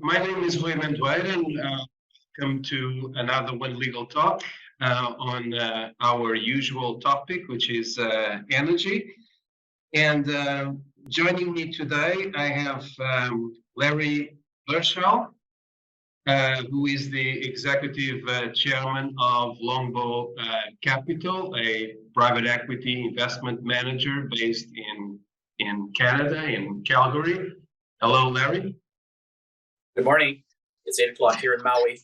My name is William Dwight, and welcome to another OneLegal Talk on our usual topic, which is energy. And joining me today, I have Larry Burchell, who is the executive chairman of Longbow Capital, a private equity investment manager based in Canada, in Calgary. Hello, Larry. Good morning. It's 8 o'clock here in Maui.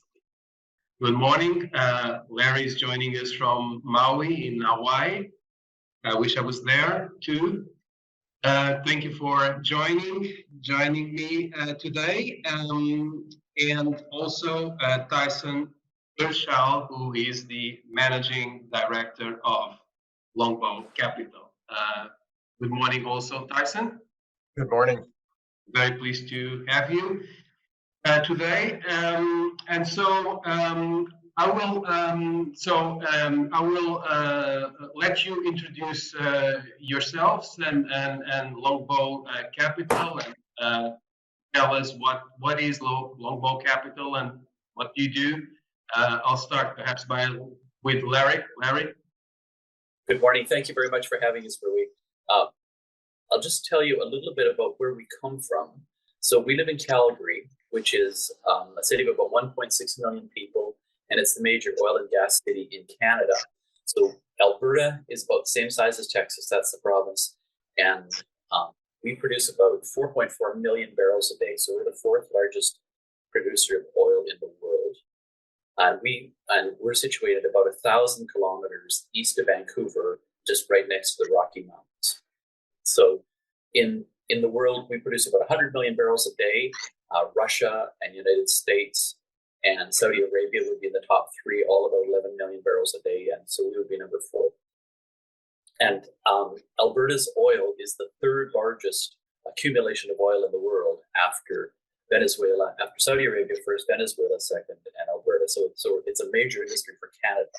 Good morning. Larry is joining us from Maui in Hawaii. I wish I was there too. Thank you for joining me today. And also Tyson Burchell, who is the managing director of Longbow Capital. Good morning also, Tyson. Good morning. Very pleased to have you today. And so I will let you introduce yourselves and Longbow Capital, and tell us what is Longbow Capital and what you do. I'll start perhaps with Larry. Larry. Good morning. Thank you very much for having us, Rui. I'll just tell you a little bit about where we come from. So we live in Calgary, which is a city of about 1.6 million people, and it's the major oil and gas city in Canada. So Alberta is about the same size as Texas, that's the province, and we produce about 4.4 million barrels a day. So we're the fourth largest producer of oil in the world. And we're situated about 1,000 kilometers east of Vancouver, just right next to the Rocky Mountains. So in the world, we produce about 100 million barrels a day. Russia and United States and Saudi Arabia would be in the top three, all about 11 million barrels a day. And so we would be number 4. And Alberta's oil is the third largest accumulation of oil in the world after Venezuela, after Saudi Arabia first, Venezuela second, and Alberta. So it's a major industry for Canada.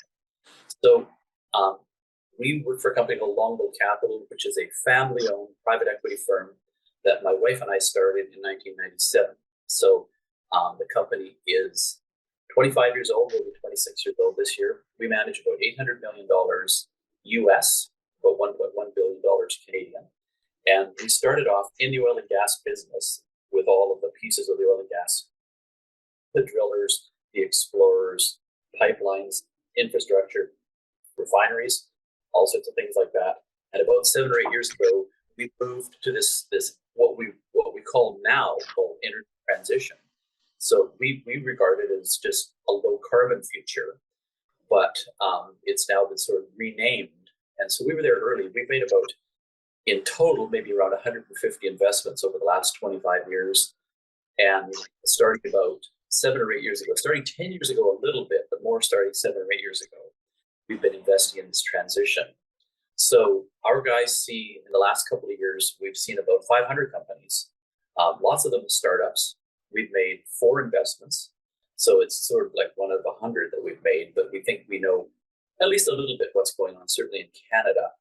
So we work for a company called Longbow Capital, which is a family-owned private equity firm that my wife and I started in 1997. So the company is 25 years old, we'll be 26 years old this year. We manage about $800 million US, about $1.1 billion Canadian. And we started off in the oil and gas business with all of the pieces of the oil and gas, the drillers, the explorers, pipelines, infrastructure, refineries, all sorts of things like that. And about 7 or 8 years ago, we moved to this what we call now called energy transition. So we regard it as just a low carbon future, but it's now been sort of renamed. And so we were there early. We've made about, in total, maybe around 150 investments over the last 25 years. And starting about 7 or 8 years ago, starting 10 years ago a little bit, but more starting 7 or 8 years ago, we've been investing in this transition. So our guys see, in the last couple of years, we've seen about 500 companies, lots of them startups. We've made 4 investments. So it's sort of like one of 100 that we've made, but we think we know at least a little bit what's going on, certainly in Canada.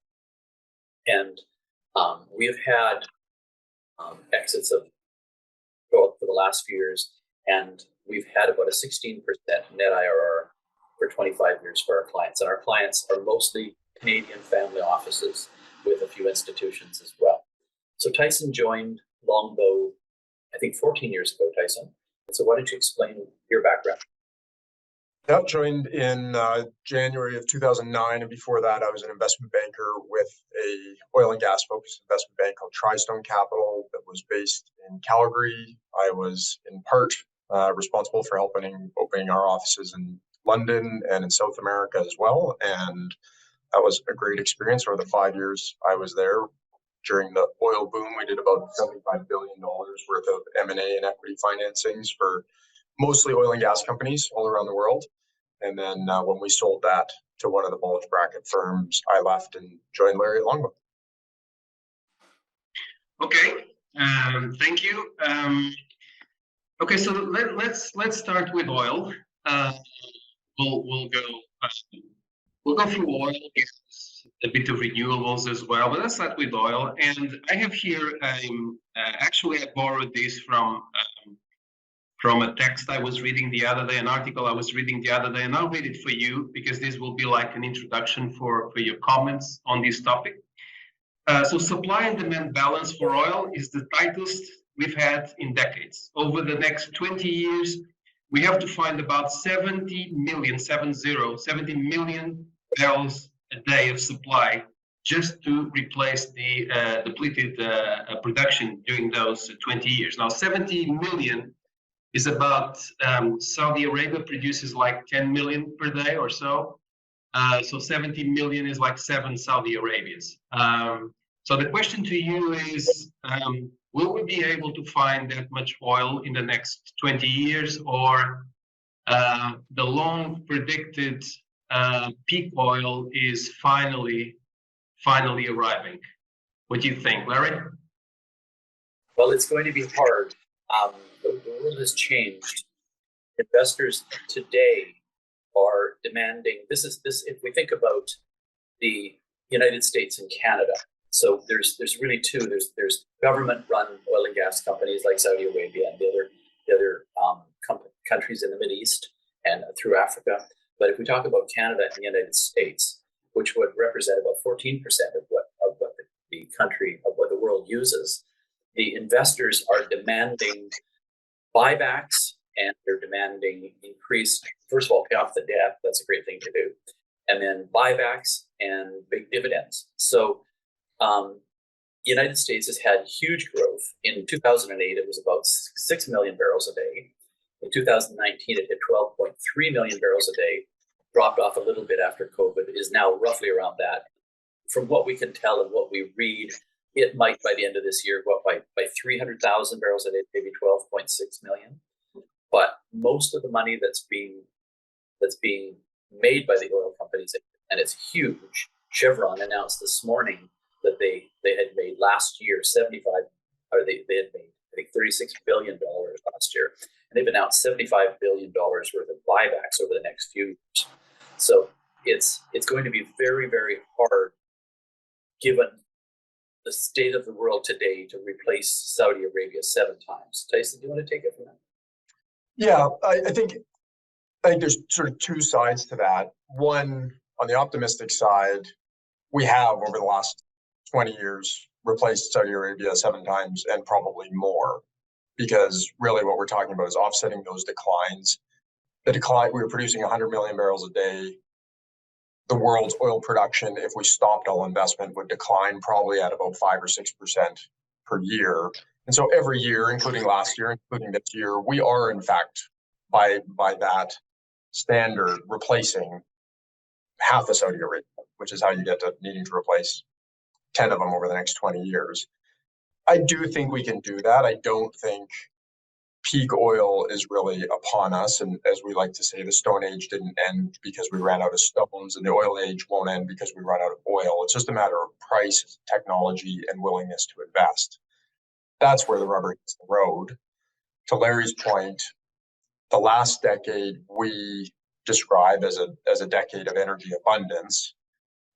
And we have had exits for the last few years, and we've had about a 16% net IRR for 25 years for our clients. And our clients are mostly Canadian family offices with a few institutions as well. So Tyson joined Longbow, I think 14 years ago, Tyson. So why don't you explain your background? I joined in January of 2009, and before that, I was an investment banker with a oil and gas focused investment bank called Triston Capital that was based in Calgary. I was in part responsible for opening our offices in London and in South America as well, and that was a great experience over the 5 years I was there. During the oil boom, we did about $75 billion worth of M&A and equity financings for mostly oil and gas companies all around the world. And then when we sold that to one of the bulge bracket firms, I left and joined Larry at Longbow. Okay, thank you. Okay, so let's start with oil. We'll go through oil, a bit of renewables as well, but let's start with oil. And I have here, actually I borrowed this from from a text I was reading the other day, an article I was reading the other day, and I'll read it for you because this will be like an introduction for your comments on this topic. So supply and demand balance for oil is the tightest we've had in decades. Over the next 20 years, we have to find about 70 million barrels a day of supply just to replace the depleted production during those 20 years. Now, 70 million is about, Saudi Arabia produces like 10 million per day or so. So 70 million is like 7 Saudi Arabias. So the question to you is, will we be able to find that much oil in the next 20 years, or the long predicted peak oil is finally arriving? What do you think, Larry? Well, it's going to be hard. The world has changed. Investors today are demanding, if we think about the United States and Canada, so there's really two. There's government-run oil and gas companies like Saudi Arabia and the other countries in the Middle East and through Africa. But if we talk about Canada and the United States, which would represent about 14% of what the world uses, the investors are demanding buybacks, and they're demanding increased, first of all, pay off the debt. That's a great thing to do. And then buybacks and big dividends. So the United States has had huge growth. In 2008, it was about 6 million barrels a day. In 2019, it hit 12.3 million barrels a day, dropped off a little bit after COVID, is now roughly around that. From what we can tell and what we read, it might, by the end of this year, go up by 300,000 barrels a day, maybe 12.6 million. But most of the money that's being made by the oil companies, and it's huge. Chevron announced this morning that they had made last year they had made, I think, $36 billion last year, and they've announced $75 billion worth of buybacks over the next few years. So it's going to be very, very hard, given the state of the world today, to replace Saudi Arabia 7 times. Tyson, do you want to take it from that? Yeah, I think there's sort of 2 sides to that. One, on the optimistic side, we have over the last 20 years replaced Saudi Arabia 7 times and probably more, because really what we're talking about is offsetting those declines. The decline, we were producing 100 million barrels a day. The world's oil production, if we stopped all investment, would decline probably at about 5 or 6% per year. And so every year, including last year, including this year, we are in fact, by that standard, replacing half of Saudi Arabia, which is how you get to needing to replace 10 of them over the next 20 years. I do think we can do that. I don't think peak oil is really upon us. And as we like to say, the Stone Age didn't end because we ran out of stones, and the oil age won't end because we run out of oil. It's just a matter of price, technology, and willingness to invest. That's where the rubber hits the road. To Larry's point, the last decade we describe as a decade of energy abundance.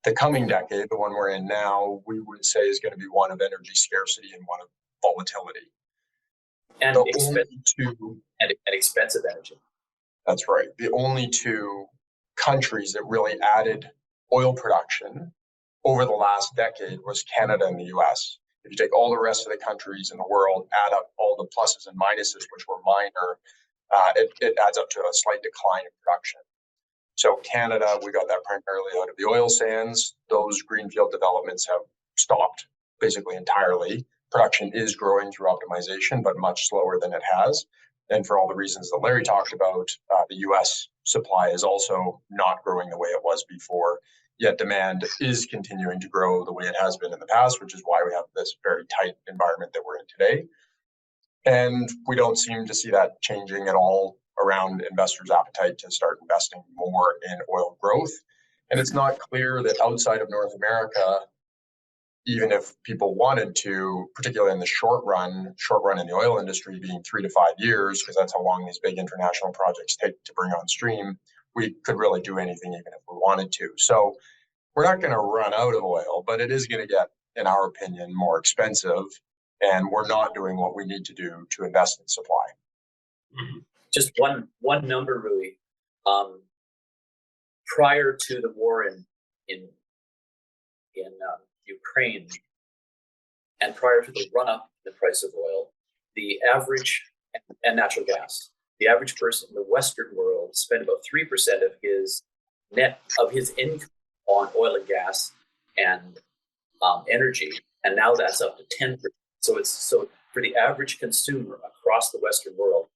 The coming decade, the one we're in now, we would say is going to be one of energy scarcity and one of volatility. And expensive energy. That's right. The only 2 countries that really added oil production over the last decade was Canada and the US. If you take all the rest of the countries in the world, add up all the pluses and minuses, which were minor, it adds up to a slight decline in production. So Canada, we got that primarily out of the oil sands. Those greenfield developments have stopped basically entirely. Production is growing through optimization, but much slower than it has. And for all the reasons that Larry talked about, the US supply is also not growing the way it was before, yet demand is continuing to grow the way it has been in the past, which is why we have this very tight environment that we're in today. And we don't seem to see that changing at all around investors' appetite to start investing more in oil growth. And it's not clear that outside of North America, even if people wanted to, particularly in the short run in the oil industry being 3 to 5 years, because that's how long these big international projects take to bring on stream, we could really do anything even if we wanted to. So we're not going to run out of oil, but it is going to get, in our opinion, more expensive. And we're not doing what we need to do to invest in supply. Mhm. Just one number, Rui. Prior to the war in Ukraine, and prior to the run-up in the price of oil, the average, and natural gas, the average person in the Western world spent about 3% of his income on oil and gas and energy, and now that's up to 10%. So for the average consumer across the Western world,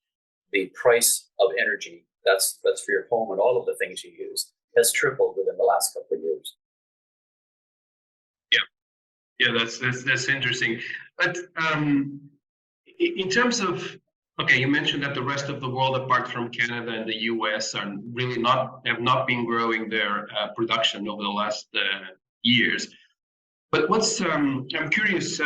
the price of energy, that's for your home and all of the things you use, has tripled within the last couple of years. Yeah, that's interesting. But in terms of, okay, you mentioned that the rest of the world, apart from Canada and the US, are really have not been growing their production over the last years. But I'm curious,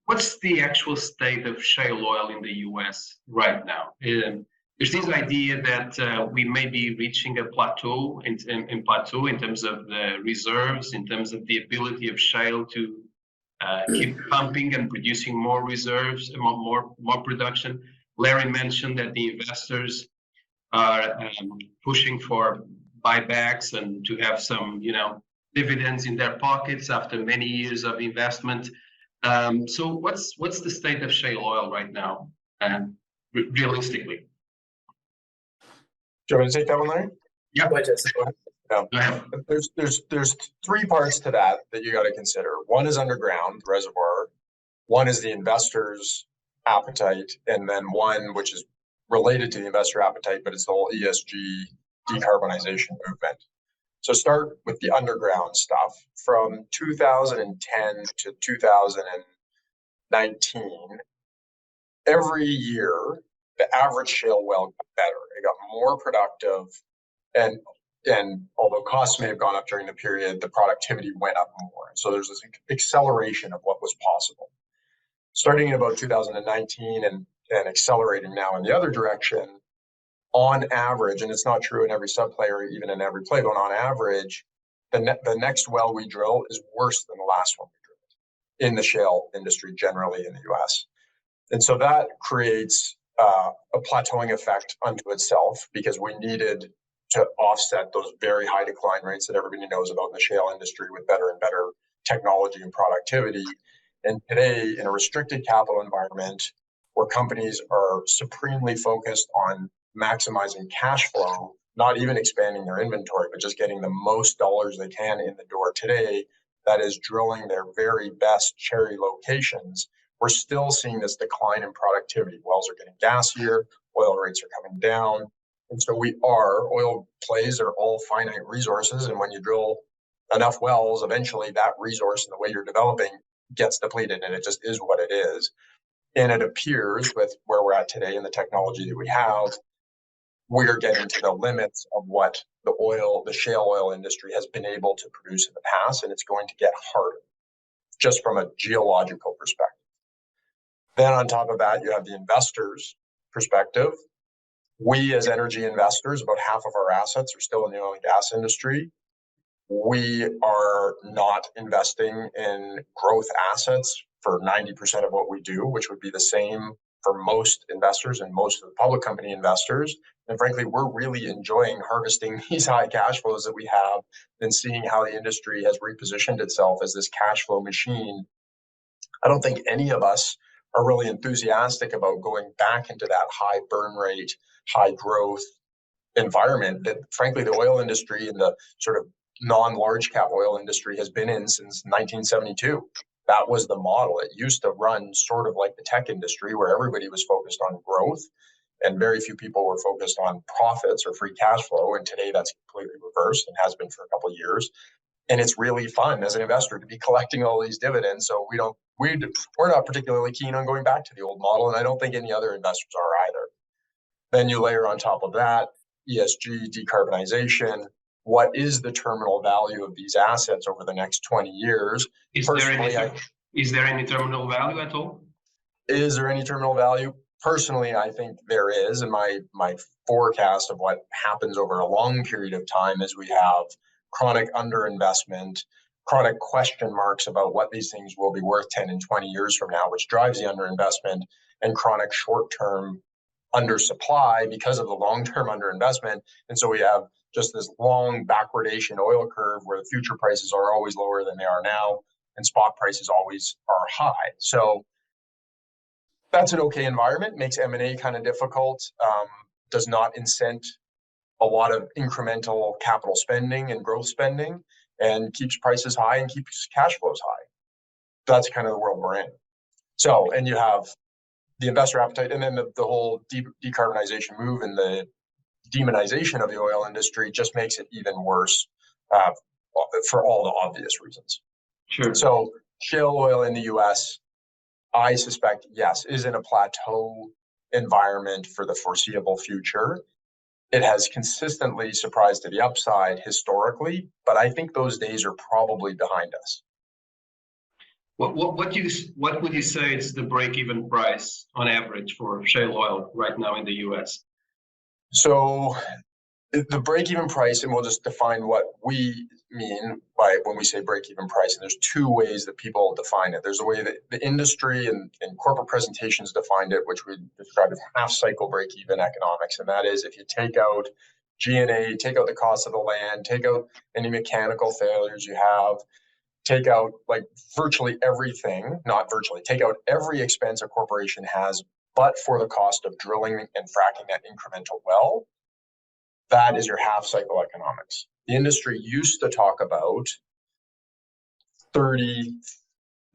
what's the actual state of shale oil in the US right now? There's this idea that we may be reaching a plateau in terms of the reserves, in terms of the ability of shale to keep pumping and producing more reserves, more production. Larry mentioned that the investors are pushing for buybacks and to have some, dividends in their pockets after many years of investment. So what's the state of shale oil right now, realistically? Do you want me to take that one, Larry? Yeah. Go ahead, Jesse. Go ahead. There's three parts to that you got to consider. One is underground reservoir, one is the investor's appetite, and then one which is related to the investor appetite, but it's the whole ESG decarbonization movement. So start with the underground stuff. From 2010 to 2019, every year the average shale well got better. It got more productive, and although costs may have gone up during the period, the productivity went up more. So there's this acceleration of what was possible. Starting in about 2019 and accelerating now in the other direction, on average, and it's not true in every sub-play or even in every play, but on average, the next well we drill is worse than the last one we drilled in the shale industry generally in the US. And so that creates a plateauing effect unto itself, because we needed to offset those very high decline rates that everybody knows about in the shale industry with better and better technology and productivity. And today, in a restricted capital environment where companies are supremely focused on maximizing cash flow, not even expanding their inventory, but just getting the most dollars they can in the door today, that is drilling their very best cherry locations, we're still seeing this decline in productivity. Wells are getting gassier, oil rates are coming down. And so oil plays are all finite resources. And when you drill enough wells, eventually that resource and the way you're developing gets depleted, and it just is what it is. And it appears, with where we're at today and the technology that we have, we're getting to the limits of what the shale oil industry has been able to produce in the past, and it's going to get harder, just from a geological perspective. Then on top of that, you have the investors' perspective. We as energy investors, about half of our assets are still in the oil and gas industry. We are not investing in growth assets for 90% of what we do, which would be the same for most investors and most of the public company investors. And frankly, we're really enjoying harvesting these high cash flows that we have and seeing how the industry has repositioned itself as this cash flow machine. I don't think any of us are really enthusiastic about going back into that high burn rate, high growth environment that frankly the oil industry and the sort of non-large cap oil industry has been in since 1972. That was the model. It used to run sort of like the tech industry, where everybody was focused on growth and very few people were focused on profits or free cash flow. And today that's completely reversed and has been for a couple of years. And it's really fun as an investor to be collecting all these dividends. So we're not particularly keen on going back to the old model, and I don't think any other investors are either. Then you layer on top of that ESG, decarbonization. What is the terminal value of these assets over the next 20 years? Is there any terminal value at all? Is there any terminal value? Personally, I think there is. And my forecast of what happens over a long period of time is we have chronic underinvestment, chronic question marks about what these things will be worth 10 and 20 years from now, which drives the underinvestment, and chronic short-term undersupply because of the long-term underinvestment. And so we have just this long backwardation oil curve where the future prices are always lower than they are now, and spot prices always are high. So that's an okay environment, makes M&A kind of difficult, does not incent a lot of incremental capital spending and growth spending, and keeps prices high and keeps cash flows high. That's kind of the world we're in. So, and you have the investor appetite, and then the whole decarbonization move and the demonization of the oil industry just makes it even worse for all the obvious reasons. Sure. So shale oil in the US, I suspect, yes, is in a plateau environment for the foreseeable future. It has consistently surprised to the upside historically, but I think those days are probably behind us. What would you say is the break-even price on average for shale oil right now in the US? So the break-even price, and we'll just define what we mean by when we say break-even price. And there's two ways that people define it. There's a way that the industry and corporate presentations defined it, which we describe as half-cycle break-even economics. And that is if you take out G&A, take out the cost of the land, take out any mechanical failures you have, take out like virtually everything, not virtually, take out every expense a corporation has, but for the cost of drilling and fracking that incremental well, that is your half cycle economics. The industry used to talk about $30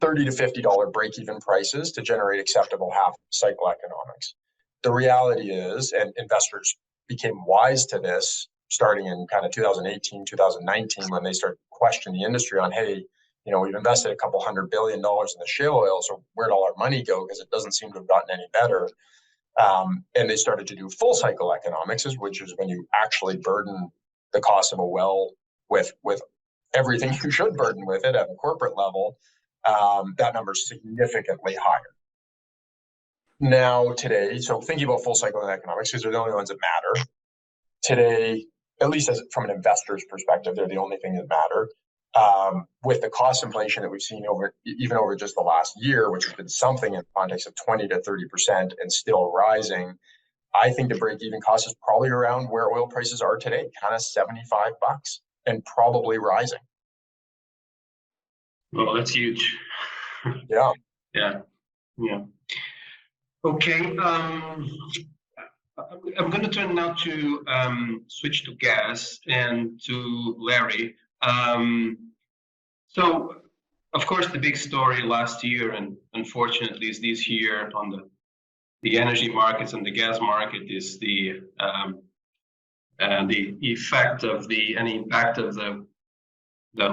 to $50 break-even prices to generate acceptable half cycle economics. The reality is, and investors became wise to this starting in kind of 2018, 2019, when they started questioning the industry on, hey, we've invested a couple $100 billion in the shale oil, so where'd all our money go? Because it doesn't seem to have gotten any better. And they started to do full cycle economics, which is when you actually burden the cost of a well with everything you should burden with it at a corporate level. That number is significantly higher. Now, today, so thinking about full cycle economics, because they're the only ones that matter. Today, at least from an investor's perspective, they're the only thing that matter. With the cost inflation that we've seen even over just the last year, which has been something in the context of 20 to 30% and still rising, I think the break-even cost is probably around where oil prices are today, kind of $75 and probably rising. Well, that's huge. Yeah. Yeah. Okay. I'm going to turn now to switch to gas and to Larry. So, of course, the big story last year, and unfortunately is this year on the energy markets and the gas market, is the effect of and impact of the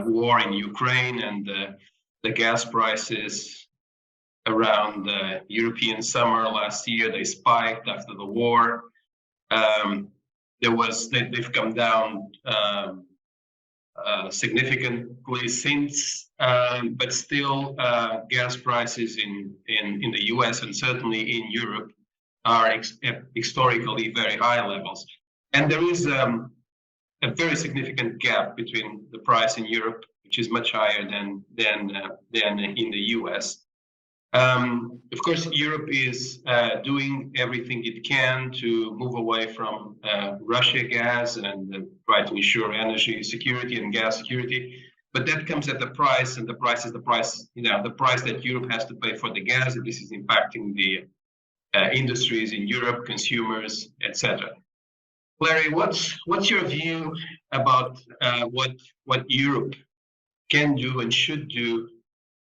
war in Ukraine and the gas prices around the European summer last year. They spiked after the war. They've come down significantly since, but still gas prices in the US and certainly in Europe are at historically very high levels. And there is a very significant gap between the price in Europe, which is much higher than in the US. Of course, Europe is doing everything it can to move away from Russia gas and try to ensure energy security and gas security. But that comes at the price, and the price is the price, the price that Europe has to pay for the gas. And this is impacting the industries in Europe, consumers, etc. Larry, what's your view about what Europe can do and should do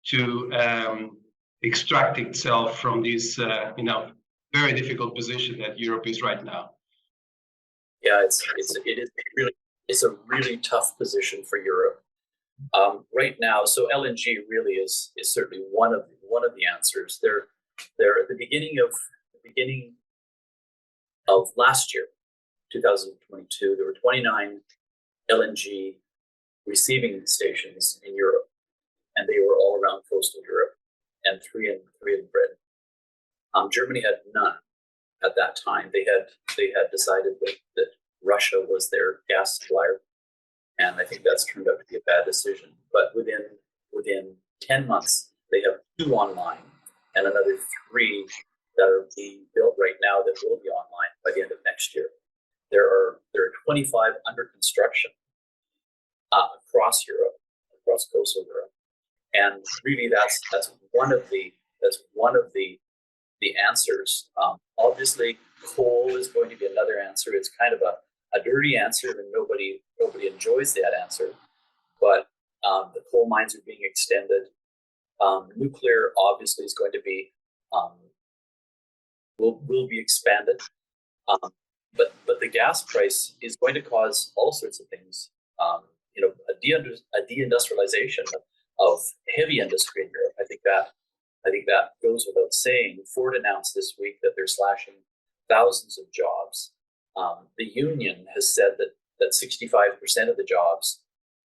to extract itself from this, very difficult position that Europe is right now? Yeah, it's a really tough position for Europe right now. So LNG really is certainly one of the answers. They're at the beginning of last year, 2022. There were 29 LNG receiving stations in Europe, and they were all around coastal Europe, and three in Britain. Germany had none at that time. They had decided that Russia was their gas supplier, and I think that's turned out to be a bad decision. But within 10 months, they have 2 online, and another 3 that are being built right now that will be online by the end of next year. There are 25 under construction across Europe, across coastal Europe, and really that's one of the answers. Obviously, coal is going to be another answer. It's kind of a dirty answer, and nobody enjoys that answer. But the coal mines are being extended. Nuclear obviously is going to be will be expanded. But the gas price is going to cause all sorts of things. A deindustrialization of heavy industry in Europe. I think that goes without saying. Ford announced this week that they're slashing thousands of jobs. The union has said that 65% of the jobs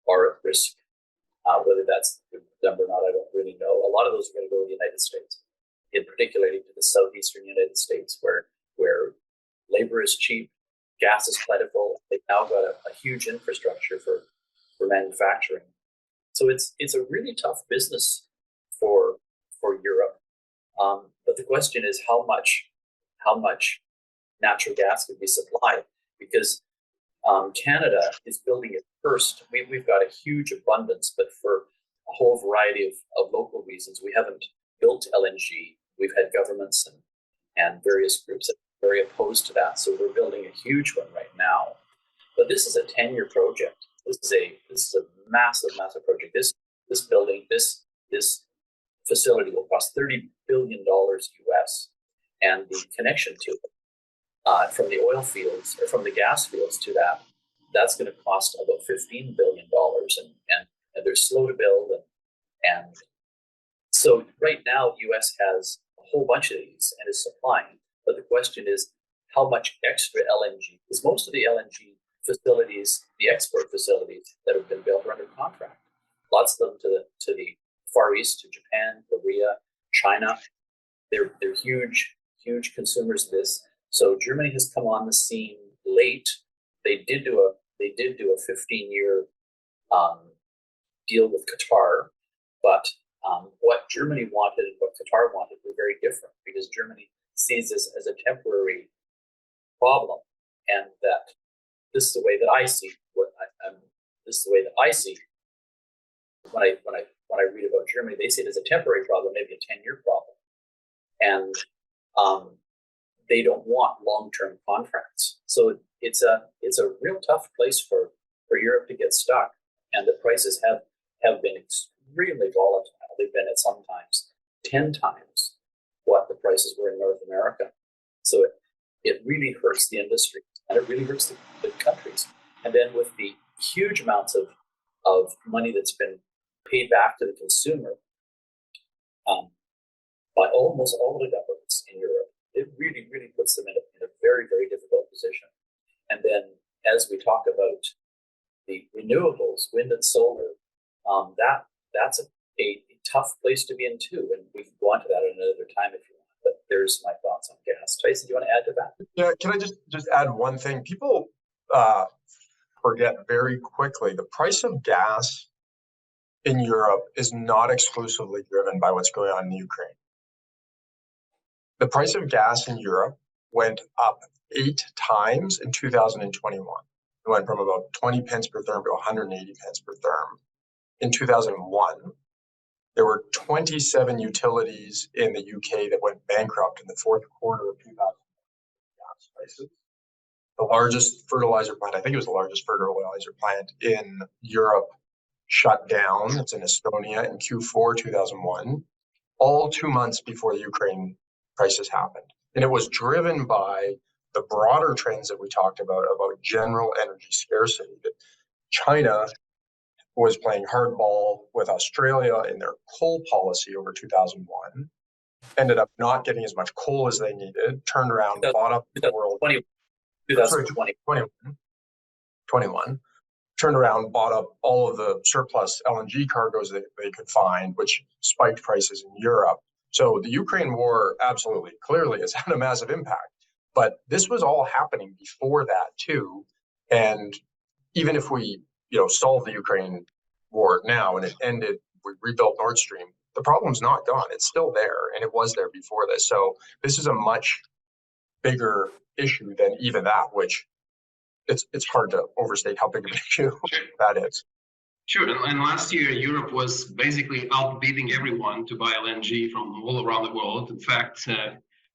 are at risk. Whether that's the number or not, I don't really know. A lot of those are going to go to the United States, in particularly to the southeastern United States, where labor is cheap, gas is plentiful. They've now got a huge infrastructure for manufacturing. So it's a really tough business for Europe. But the question is how much natural gas can be supplied, because Canada is building it first. We've got a huge abundance, but for a whole variety of local reasons, we haven't built LNG. We've had governments and various groups that are very opposed to that. So we're building a huge one right now. But this is a 10-year project. This is a massive project. This building, this facility will cost $30 billion US, and the connection to it from the oil fields or from the gas fields to that's going to cost about $15 billion, and they're slow to build, and so right now US has a whole bunch of these and is supplying. But the question is how much extra LNG, because most of the LNG facilities, the export facilities that have been built are under contract. Lots of them to the Far East, to Japan, Korea, China. They're huge consumers of this. So Germany has come on the scene late. They did do a 15-year deal with Qatar, but what Germany wanted and what Qatar wanted were very different, because Germany sees this as a temporary problem, and that this is the way that I see this is the way that I see when I read about Germany. They see it as a temporary problem, maybe a 10-year problem, and they don't want long-term contracts. So it's a real tough place for Europe to get stuck, and the prices have been extremely volatile. They've been at sometimes 10 times what the prices were in North America. So it really hurts the industry, and it really hurts the countries. And then with the huge amounts of money that's been paid back to the consumer by almost all the governments in Europe, it really puts them in a very, very difficult position. And then as we talk about the renewables, wind and solar, that's a tough place to be in too. And we can go on to that at another time if you want. But there's my thoughts on gas. Tyson, do you want to add to that? Yeah, can I just add one thing? People forget very quickly, the price of gas in Europe is not exclusively driven by what's going on in Ukraine. The price of gas in Europe went up 8 times in 2021. It went from about 20 pence per therm to 180 pence per therm. In 2001, there were 27 utilities in the UK that went bankrupt in the fourth quarter of 2000. Gas prices. The largest fertilizer plant, I think it was the largest fertilizer plant in Europe, shut down. It's in Estonia in Q4 2001, all 2 months before the Ukraine crisis happened. And it was driven by the broader trends that we talked about general energy scarcity. That China was playing hardball with Australia in their coal policy over 2001, ended up not getting as much coal as they needed, turned around, bought up the world. 2021, turned around, bought up all of the surplus LNG cargoes that they could find, which spiked prices in Europe. So the Ukraine war absolutely, clearly has had a massive impact. But this was all happening before that too. And even if we, solve the Ukraine war now and it ended, we rebuilt Nord Stream, the problem's not gone. It's still there, and it was there before this. So this is a much bigger issue than even that, which it's hard to overstate how big of an issue that is. Sure, and last year Europe was basically outbidding everyone to buy LNG from all around the world. In fact,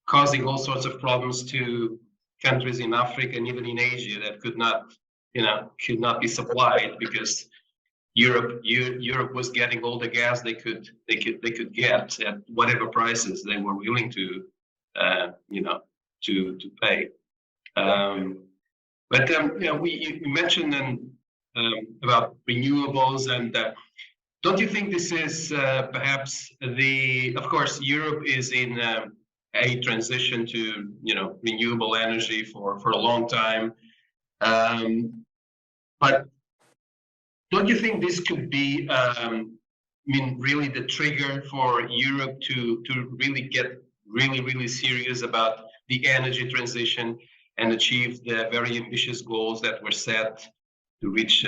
causing all sorts of problems to countries in Africa and even in Asia that could not be supplied because Europe was getting all the gas they could get at whatever prices they were willing to pay. But you mentioned about renewables, and don't you think this is perhaps of course, Europe is in a transition to renewable energy for a long time, but don't you think this could be really the trigger for Europe to really get really serious about the energy transition and achieve the very ambitious goals that were set to reach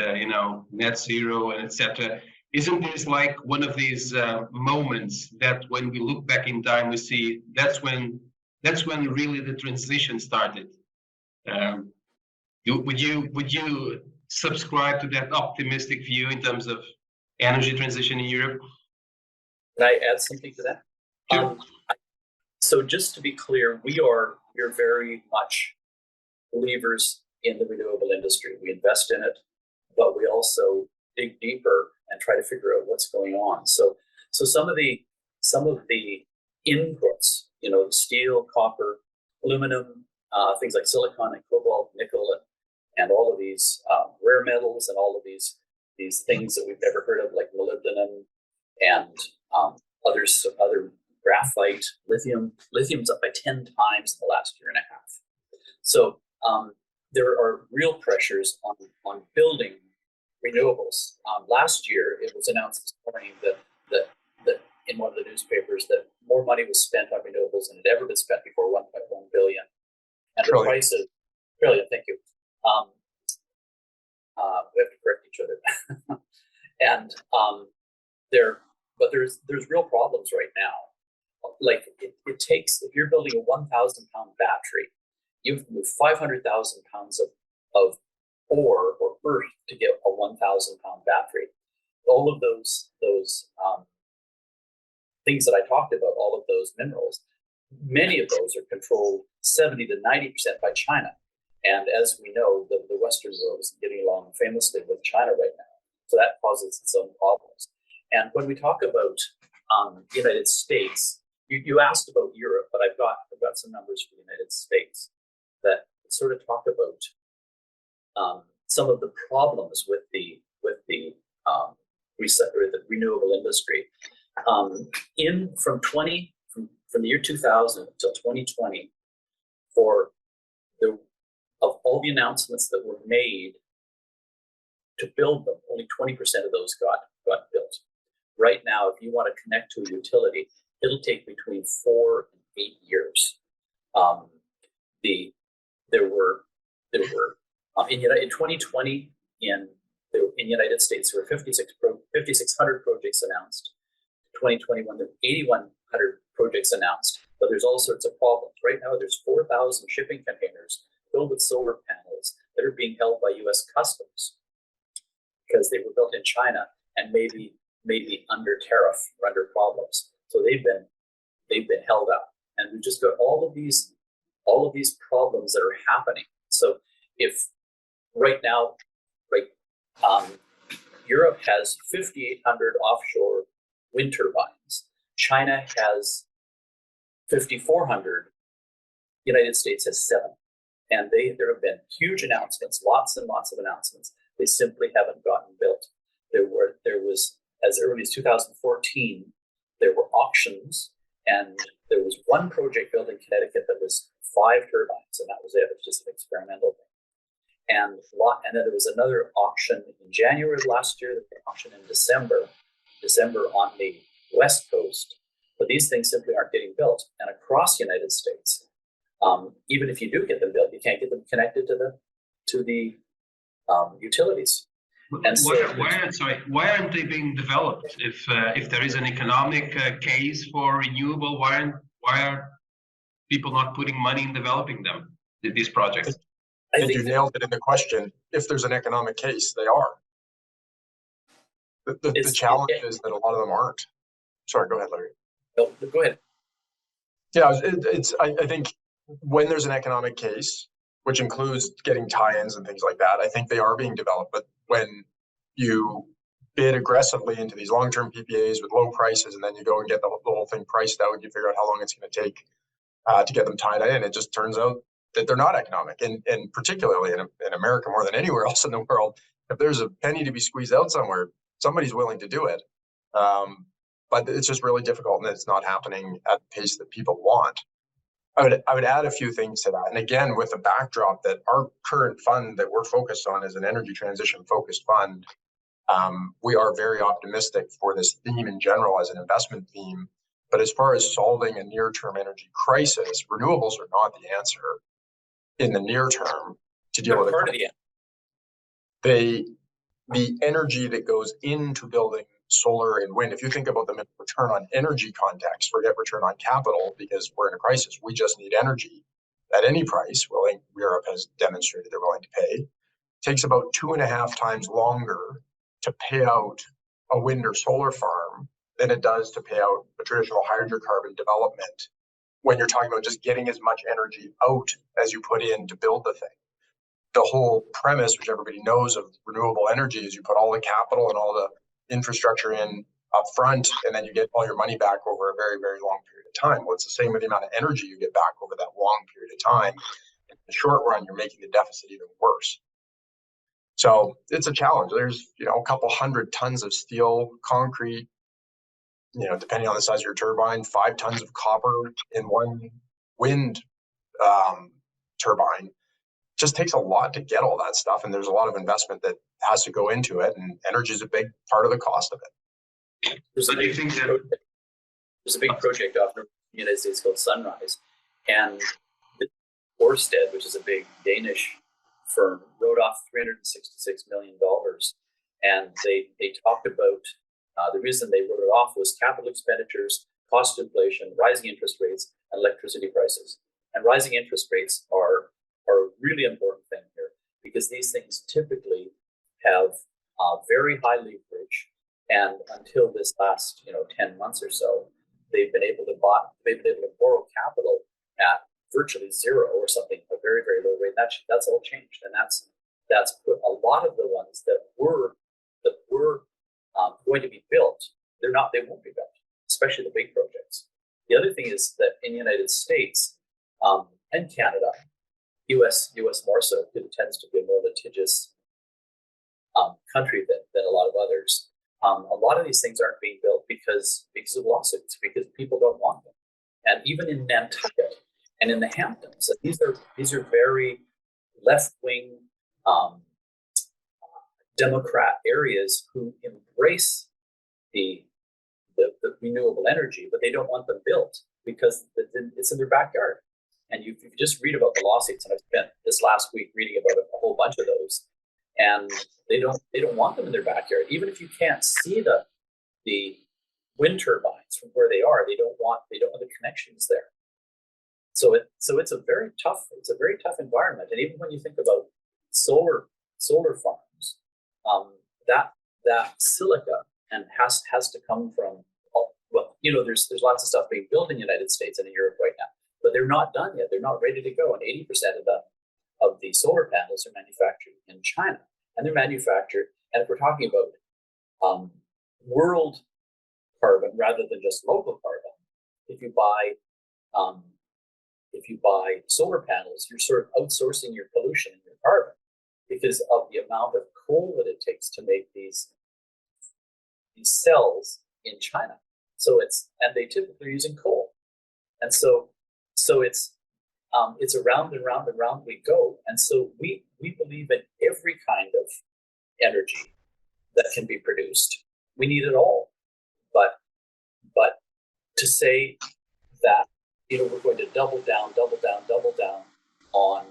net zero and etc.? Isn't this like one of these moments that when we look back in time we see that's when really the transition started? Would you subscribe to that optimistic view in terms of energy transition in Europe? Can I add something to that? Sure. So just to be clear, we're very much believers in the renewable industry. We invest in it, but we also dig deeper and try to figure out what's going on. So some of the inputs, steel, copper, aluminum, things like silicon and cobalt, nickel, and all of these rare metals and all of these things that we've never heard of, like molybdenum and other graphite, lithium. Lithium's up by 10 times in the last year and a half. So there are real pressures on building renewables. Last year, it was announced this morning that in one of the newspapers that more money was spent on renewables than had ever been spent before, 1.1 billion. And the prices, trillion, thank you. We have to correct each other. And there's real problems right now. Like it takes, if you're building a 1,000-pound battery, you have to move 500,000 pounds of ore or earth to get a 1,000-pound battery. All of those things that I talked about, all of those minerals, many of those are controlled 70 to 90% by China. And as we know, the Western world is getting along famously with China right now. So that causes its own problems. And when we talk about United States, you asked about Europe, but I've got some numbers for the United States that sort of talk about some of the problems with the renewable industry. From the year 2000 until 2020, of all the announcements that were made to build them, only 20% of those got built. Right now, if you want to connect to a utility, it'll take between 4 and 8 years. There were in 2020 in United States there were 5,600 projects announced. 2021 there were 8,100 projects announced, but there's all sorts of problems. Right now there's 4,000 shipping containers filled with solar panels that are being held by U.S. Customs because they were built in China and maybe under tariff or under problems. So they've been held up, and we've just got all of these problems that are happening. So if right now, Europe has 5,800 offshore wind turbines. China has 5,400. United States has 7. And there have been huge announcements, lots and lots of announcements. They simply haven't gotten built. There was, as early as 2014, there were auctions, and there was one project built in Connecticut that was 5 turbines, and that was it. It was just an experimental thing. And then there was another auction in January of last year, an auction in December on the West Coast. But these things simply aren't getting built. And across the United States, even if you do get them built, you can't get them connected to the utilities. And so why aren't they being developed? If there is an economic case for renewable, why are people not putting money in developing them, these projects? I think you nailed it in the question. If there's an economic case, they are. The challenge is that a lot of them aren't. Sorry, go ahead, Larry. No, go ahead. Yeah, I think when there's an economic case, which includes getting tie-ins and things like that, I think they are being developed. But when you bid aggressively into these long-term PPAs with low prices, and then you go and get the whole thing priced out, you figure out how long it's going to take to get them tied in, it just turns out that they're not economic. And particularly in America, more than anywhere else in the world, if there's a penny to be squeezed out somewhere, somebody's willing to do it. But it's just really difficult, and it's not happening at the pace that people want. I would add a few things to that. And again, with the backdrop that our current fund that we're focused on is an energy transition focused fund, we are very optimistic for this theme in general as an investment theme. But as far as solving a near-term energy crisis, renewables are not the answer in the near term to deal with it. The energy that goes into building solar and wind, if you think about them in return on energy context, forget return on capital, because we're in a crisis. We just need energy at any price. Europe has demonstrated they're willing to pay. It takes about 2.5 times longer to pay out a wind or solar farm than it does to pay out a traditional hydrocarbon development when you're talking about just getting as much energy out as you put in to build the thing. The whole premise, which everybody knows, of renewable energy is you put all the capital and all the infrastructure in up front, and then you get all your money back over a very, very long period of time. Well, it's the same with the amount of energy you get back over that long period of time. In the short run, you're making the deficit even worse. So it's a challenge. There's, a couple 100 tons of steel, concrete, depending on the size of your turbine, 5 tons of copper in one wind turbine. Just takes a lot to get all that stuff, and there's a lot of investment that has to go into it, and energy is a big part of the cost of it. There's a big project off in the United States called Sunrise, and Ørsted, which is a big Danish firm, wrote off $366 million, and they talked about the reason they wrote it off was capital expenditures, cost inflation, rising interest rates, and electricity prices. And rising interest rates are a really important thing here, because these things typically have very high leverage, and until this last 10 months or so, they've been able to borrow capital at virtually zero or something, a very, very low rate. That's all changed, and that's put a lot of the ones that were going to be built, they won't be built, especially the big projects. The other thing is that in the United States and Canada, US more so, because it tends to be a more litigious country than a lot of others. A lot of these things aren't being built because of lawsuits, because people don't want them. And even in Nantucket and in the Hamptons, these are very left-wing Democrat areas who embrace the renewable energy, but they don't want them built because it's in their backyard. And you just read about the lawsuits, and I've spent this last week reading about a whole bunch of those, and they don't want them in their backyard. Even if you can't see the wind turbines from where they are, they don't want the connections there. So it's a very tough environment. And even when you think about solar farms, that silica and has to come from, there's lots of stuff being built in the United States and in Europe right now, but they're not done yet. They're not ready to go. And 80% of the solar panels are manufactured in China, and they're manufactured. And if we're talking about world carbon rather than just local carbon, if you buy solar panels, you're sort of outsourcing your pollution and your carbon because of the amount of coal that it takes to make these cells in China. And they typically are using coal, and so it's around and round and round we go. And so we believe in every kind of energy that can be produced. We need it all, but to say that we're going to double down on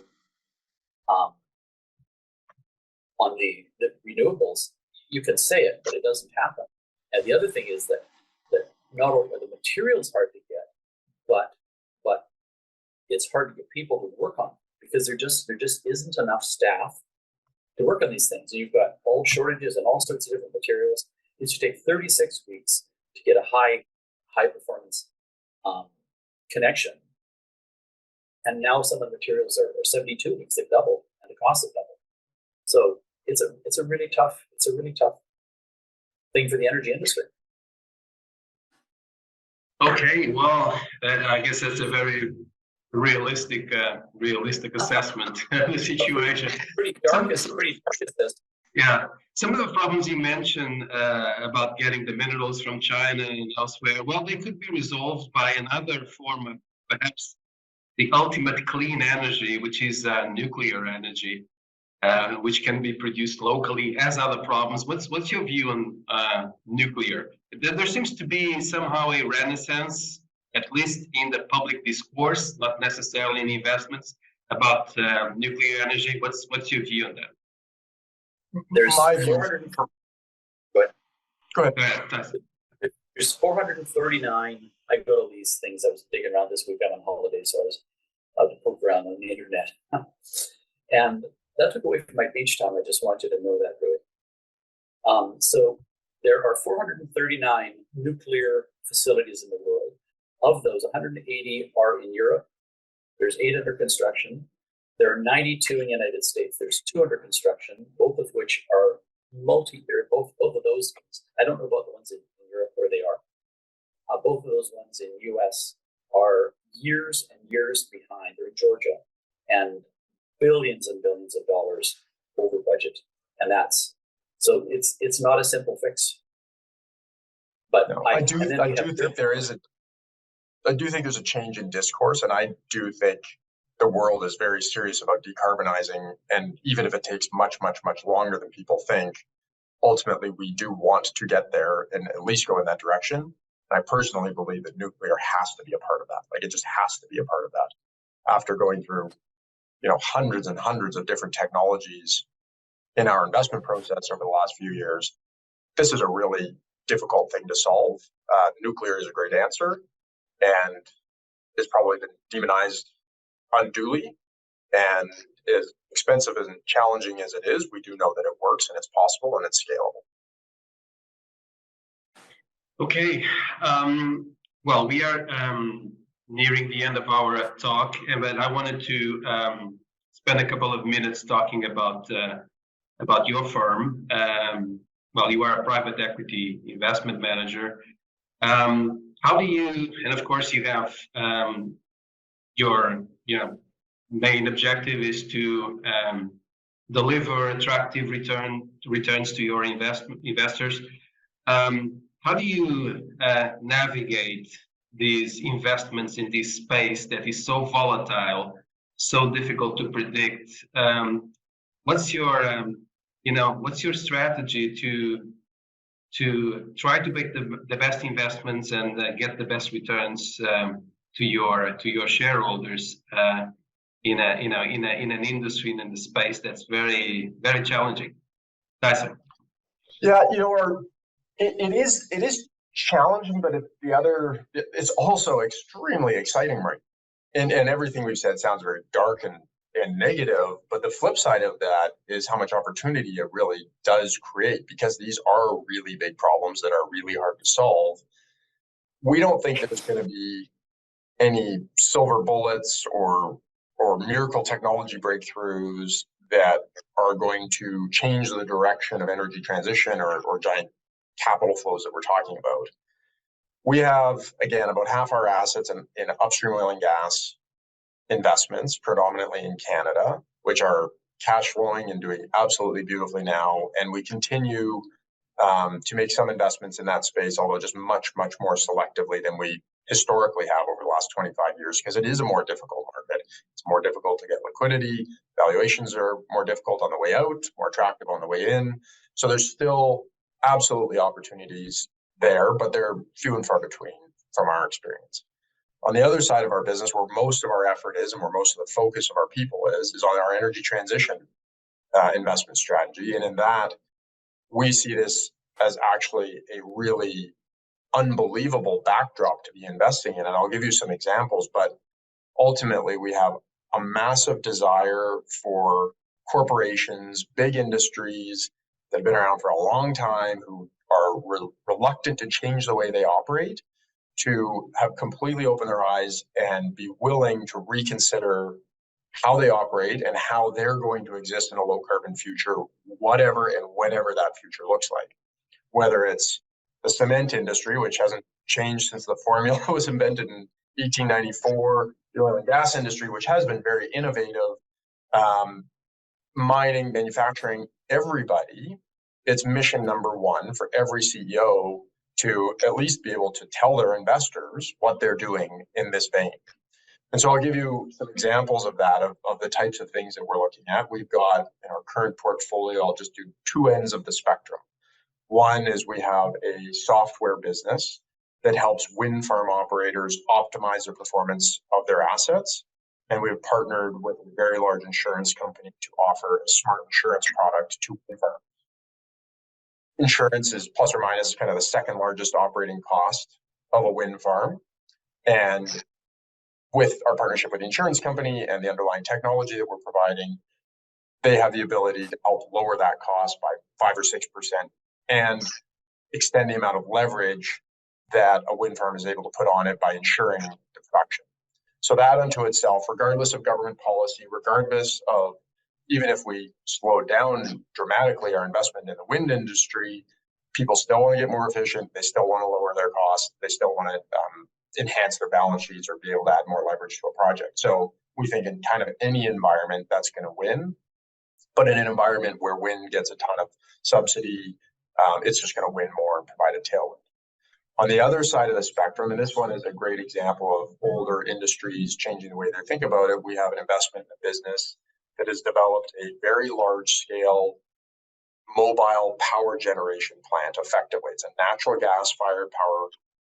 on the renewables, you can say it, but it doesn't happen. And the other thing is that not only are the materials hard to get, but it's hard to get people to work on it because there just isn't enough staff to work on these things. And you've got all shortages and all sorts of different materials. It should take 36 weeks to get a high performance connection. And now some of the materials are 72 weeks. They've doubled, and the cost has doubled. So it's a really tough thing for the energy industry. Okay, well, I guess that's a very realistic assessment of the situation. Pretty dark is this. Yeah, some of the problems you mentioned about getting the minerals from China and elsewhere, well, they could be resolved by another form of perhaps the ultimate clean energy, which is nuclear energy, which can be produced locally, has other problems. What's your view on nuclear? There seems to be somehow a renaissance, at least in the public discourse, not necessarily in investments, about nuclear energy. What's your view on that? There's My view. 400. Go ahead. There's 439. I go to these things. I was digging around this week. I'm on holiday, so I was out to poke around on the internet, and that took away from my beach time. I just want you to know that, really. So there are 439 nuclear facilities in the world. Of those, 180 are in Europe. There's 8 under construction. There are 92 in the United States. There's 2 under construction, both of which are multi-year. Both of those things. I don't know about the ones in Europe where they are. Both of those ones in U.S. are years and years behind. They're in Georgia, and billions and billions of dollars over budget, and so it's not a simple fix. But no, I do think there's a change in discourse, and I do think the world is very serious about decarbonizing. And even if it takes much, much, much longer than people think, ultimately we do want to get there and at least go in that direction. And I personally believe that nuclear has to be a part of that. Like, it just has to be a part of that. After going through, hundreds and hundreds of different technologies in our investment process over the last few years, this is a really difficult thing to solve. Nuclear is a great answer, and it's probably been demonized unduly. And as expensive and challenging as it is, we do know that it works and it's possible and it's scalable. Okay, well, we are nearing the end of our talk, but I wanted to spend a couple of minutes talking about your firm. Well, you are a private equity investment manager. How do you, and of course you have your main objective is to deliver attractive returns to your investors. How do you navigate these investments in this space that is so volatile, so difficult to predict? What's your strategy to try to make the best investments and get the best returns to your shareholders in an industry and in the space that's very, very challenging? Tyson. Yeah, it is challenging, but it's also extremely exciting, right? And everything we've said sounds very dark and negative, but the flip side of that is how much opportunity it really does create, because these are really big problems that are really hard to solve. We don't think that there's going to be any silver bullets or miracle technology breakthroughs that are going to change the direction of energy transition or giant capital flows that we're talking about. We have, again, about half our assets in upstream oil and gas investments, predominantly in Canada, which are cash flowing and doing absolutely beautifully now. And we continue to make some investments in that space, although just much, much more selectively than we historically have over the last 25 years, because it is a more difficult market. It's more difficult to get liquidity. Valuations are more difficult on the way out, more attractive on the way in. So there's still absolutely opportunities there, but they're few and far between from our experience. On the other side of our business, where most of our effort is and where most of the focus of our people is on our energy transition investment strategy. And in that, we see this as actually a really unbelievable backdrop to be investing in. And I'll give you some examples, but ultimately we have a massive desire for corporations, big industries that have been around for a long time, who are reluctant to change the way they operate, to have completely opened their eyes and be willing to reconsider how they operate and how they're going to exist in a low carbon future, whatever and whenever that future looks like. Whether it's the cement industry, which hasn't changed since the formula was invented in 1894, the oil and gas industry, which has been very innovative, mining, manufacturing, everybody, it's mission number one for every CEO to at least be able to tell their investors what they're doing in this vein. And so I'll give you some examples of that, of the types of things that we're looking at. We've got in our current portfolio, I'll just do two ends of the spectrum. One is we have a software business that helps wind farm operators optimize the performance of their assets. And we've partnered with a very large insurance company to offer a smart insurance product to wind farms. Insurance is plus or minus kind of the second largest operating cost of a wind farm. And with our partnership with the insurance company and the underlying technology that we're providing, they have the ability to help lower that cost by 5 or 6% and extend the amount of leverage that a wind farm is able to put on it by insuring the production. So that unto itself, regardless of government policy, regardless of even if we slow down dramatically our investment in the wind industry, people still want to get more efficient. They still want to lower their costs. They still want to enhance their balance sheets or be able to add more leverage to a project. So we think in kind of any environment that's going to win, but in an environment where wind gets a ton of subsidy, it's just going to win more and provide a tailwind. On the other side of the spectrum, and this one is a great example of older industries changing the way they think about it, we have an investment in a business that has developed a very large scale mobile power generation plant. Effectively, it's a natural gas fired power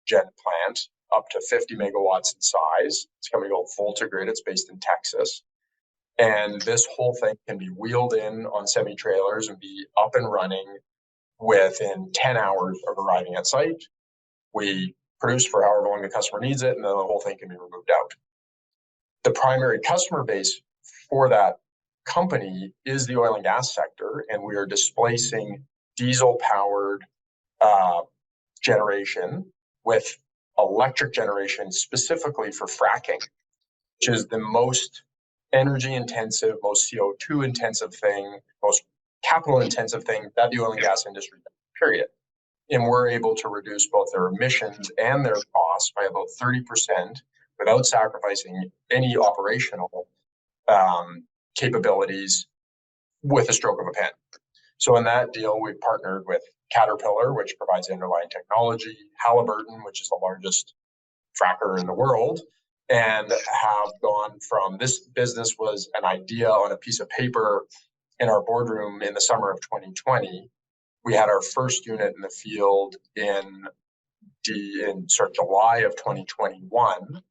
gen plant up to 50 megawatts in size. It's going to go full to grid. It's based in Texas. And this whole thing can be wheeled in on semi-trailers and be up and running within 10 hours of arriving at site. We produce for however long the customer needs it, and then the whole thing can be removed out. The primary customer base for that company is the oil and gas sector, and we are displacing diesel-powered generation with electric generation specifically for fracking, which is the most energy-intensive, most CO2-intensive thing, most capital-intensive thing that the oil and gas industry does, period. And we're able to reduce both their emissions and their costs by about 30% without sacrificing any operational capabilities with a stroke of a pen. So in that deal, we've partnered with Caterpillar, which provides the underlying technology, Halliburton, which is the largest fracker in the world, and have gone from this business was an idea on a piece of paper in our boardroom in the summer of 2020. We had our first unit in the field in July of 2021.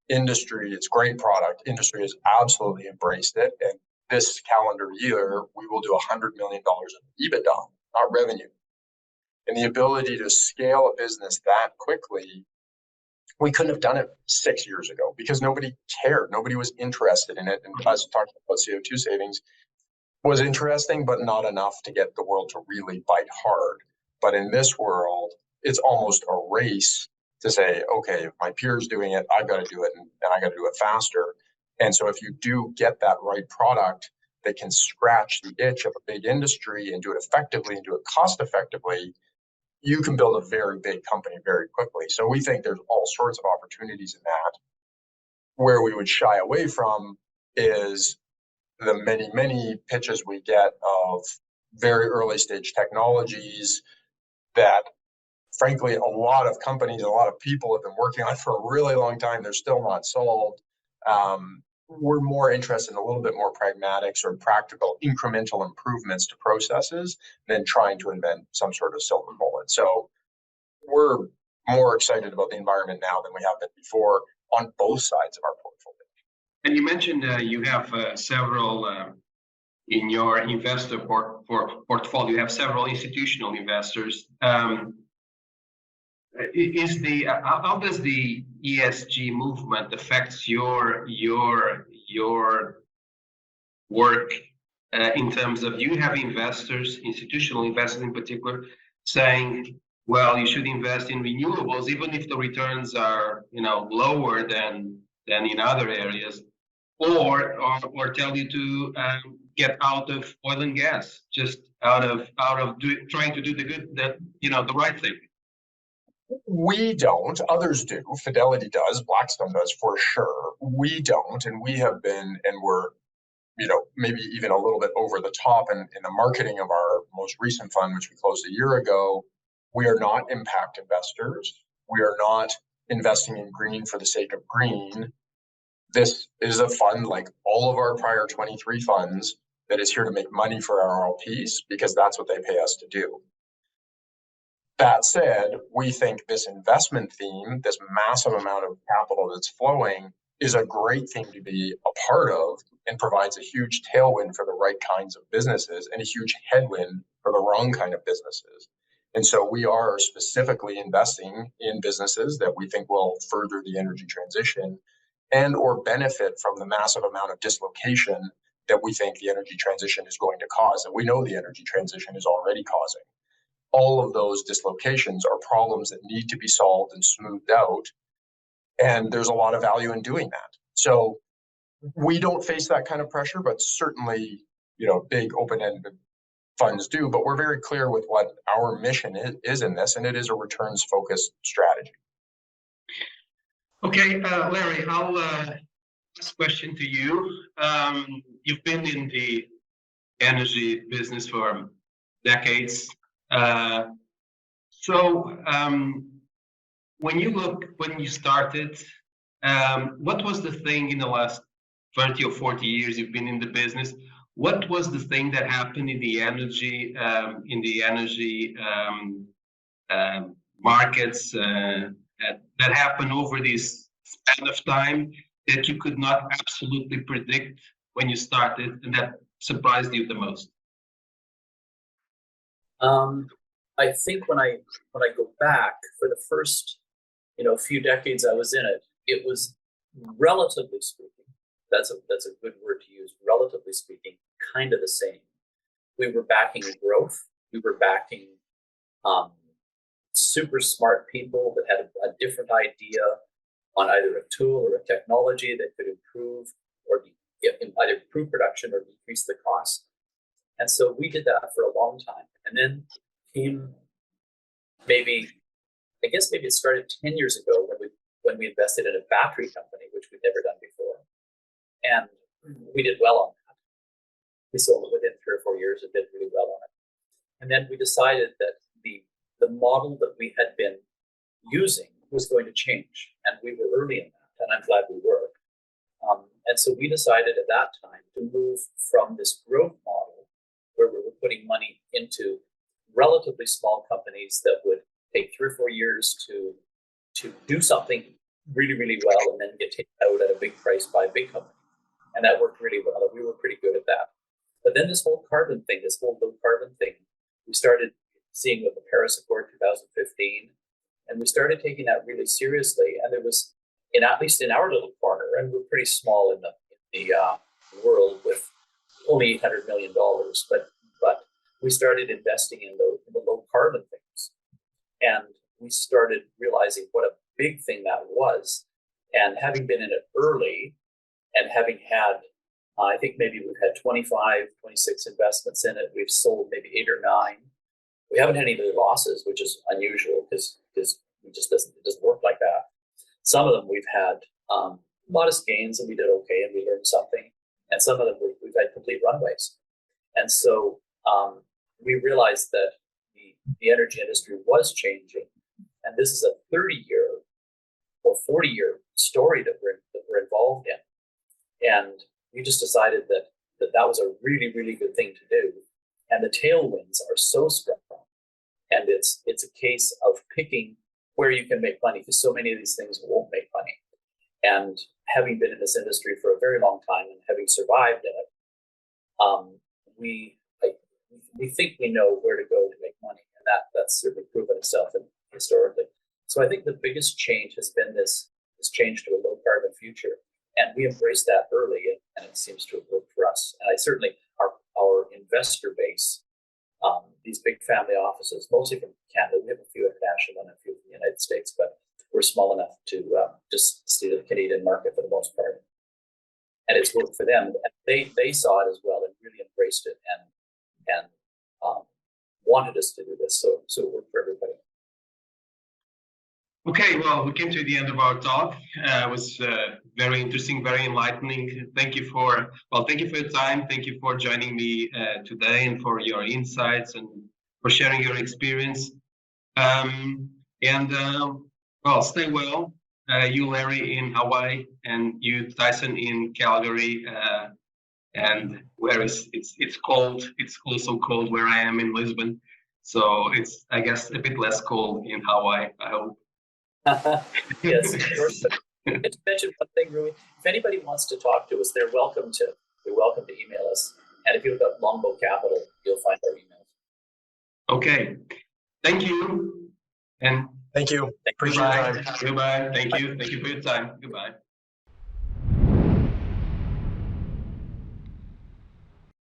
Industry, it's great product. Industry has absolutely embraced it. And this calendar year, we will do $100 million of EBITDA, not revenue. And the ability to scale a business that quickly, we couldn't have done it 6 years ago because nobody cared. Nobody was interested in it. And us talking about CO2 savings was interesting, but not enough to get the world to really bite hard. But in this world, it's almost a race to say, okay, if my peer's doing it, I've got to do it, and I got to do it faster. And so if you do get that right product that can scratch the itch of a big industry and do it effectively and do it cost effectively, you can build a very big company very quickly. So we think there's all sorts of opportunities in that. Where we would shy away from is the many, many pitches we get of very early stage technologies that, frankly, a lot of companies, a lot of people have been working on for a really long time. They're still not solved. We're more interested in a little bit more pragmatic, sort of practical, incremental improvements to processes than trying to invent some sort of silver bullet. So we're more excited about the environment now than we have been before on both sides of our portfolio. And you mentioned you have several in your investor portfolio, you have several institutional investors. How does the ESG movement affects your work in terms of you have investors, institutional investors in particular, saying, well, you should invest in renewables, even if the returns are, lower than in other areas, or tell you to get out of oil and gas, just out of trying to do the right thing. We don't. Others do. Fidelity does. Blackstone does for sure. We don't, and we have been, and we're, maybe even a little bit over the top in the marketing of our most recent fund, which we closed a year ago. We are not impact investors. We are not investing in green for the sake of green. This is a fund like all of our prior 23 funds that is here to make money for our LPs because that's what they pay us to do. That said, we think this investment theme, this massive amount of capital that's flowing, is a great thing to be a part of and provides a huge tailwind for the right kinds of businesses and a huge headwind for the wrong kind of businesses. And so we are specifically investing in businesses that we think will further the energy transition and or benefit from the massive amount of dislocation that we think the energy transition is going to cause. And we know the energy transition is already causing. All of those dislocations are problems that need to be solved and smoothed out. And there's a lot of value in doing that. So we don't face that kind of pressure, but certainly, big open-ended funds do. But we're very clear with what our mission is in this, and it is a returns-focused strategy. Okay, Larry, I'll last question to you. You've been in the energy business for decades. So when you started, what was the thing in the last 30 or 40 years you've been in the business? What was the thing that happened in the energy markets that happened over this span of time that you could not absolutely predict when you started, and that surprised you the most? I think when I go back for the first, few decades I was in it, it was relatively speaking, that's a good word to use, relatively speaking, kind of the same. We were backing growth. We were backing super smart people that had a different idea on either a tool or a technology that could improve or either improve production or decrease the cost. And so we did that for a long time. And then came maybe it started 10 years ago when we invested in a battery company, which we'd never done before. And we did well on that. We sold it within 3 or 4 years and did really well on it. And then we decided that the model that we had been using was going to change. And we were early in that, and I'm glad we were. And so we decided at that time to move from this growth model where we were putting money into relatively small companies that would take 3 or 4 years to do something really, really well and then get taken out at a big price by a big company. And that worked really well. We were pretty good at that. But then this whole carbon thing, this whole low carbon thing, we started seeing with the Paris Accord 2015, and we started taking that really seriously. And there was, at least in our little corner, and we're pretty small in the world with only $800 million, but we started investing in the low carbon things. And we started realizing what a big thing that was. And having been in it early and having had, I think maybe we've had 25, 26 investments in it. We've sold maybe 8 or 9. We haven't had any losses, which is unusual because it doesn't work like that. Some of them we've had modest gains and we did okay and we learned something. And some of them we've had complete runways. And so we realized that the energy industry was changing. And this is a 30-year or 40-year story that we're involved in. And we just decided that was a really, really good thing to do. And the tailwinds are so strong. And it's a case of picking where you can make money, because so many of these things won't make money. And having been in this industry for a very long time and having survived in it, we think we know where to go to make money, and that's certainly proven itself historically. So I think the biggest change has been this change to a low carbon future, and we embraced that early, and it seems to have worked for us. And I certainly our investor base, these big family offices, mostly from Canada. We have a few international and a few from the United States, but we're small enough to just see the Canadian market for the most part. And it's worked for them. And they saw it as well and really embraced it and wanted us to do this. So it worked for everybody. Okay, well, we came to the end of our talk. It was very interesting, very enlightening. Thank you for your time. Thank you for joining me today and for your insights and for sharing your experience. Well, stay well. You, Larry, in Hawaii, and you, Tyson, in Calgary. And where it's cold. It's also cold where I am in Lisbon. So it's, I guess, a bit less cold in Hawaii, I hope. Yes. Just mention one thing, Rui. If anybody wants to talk to us, they're welcome to email us. And if you've got Longbow Capital, you'll find our emails. Okay. Thank you. And Thank you. Appreciate your time. goodbye. Thank you. Thank you for your time. Goodbye.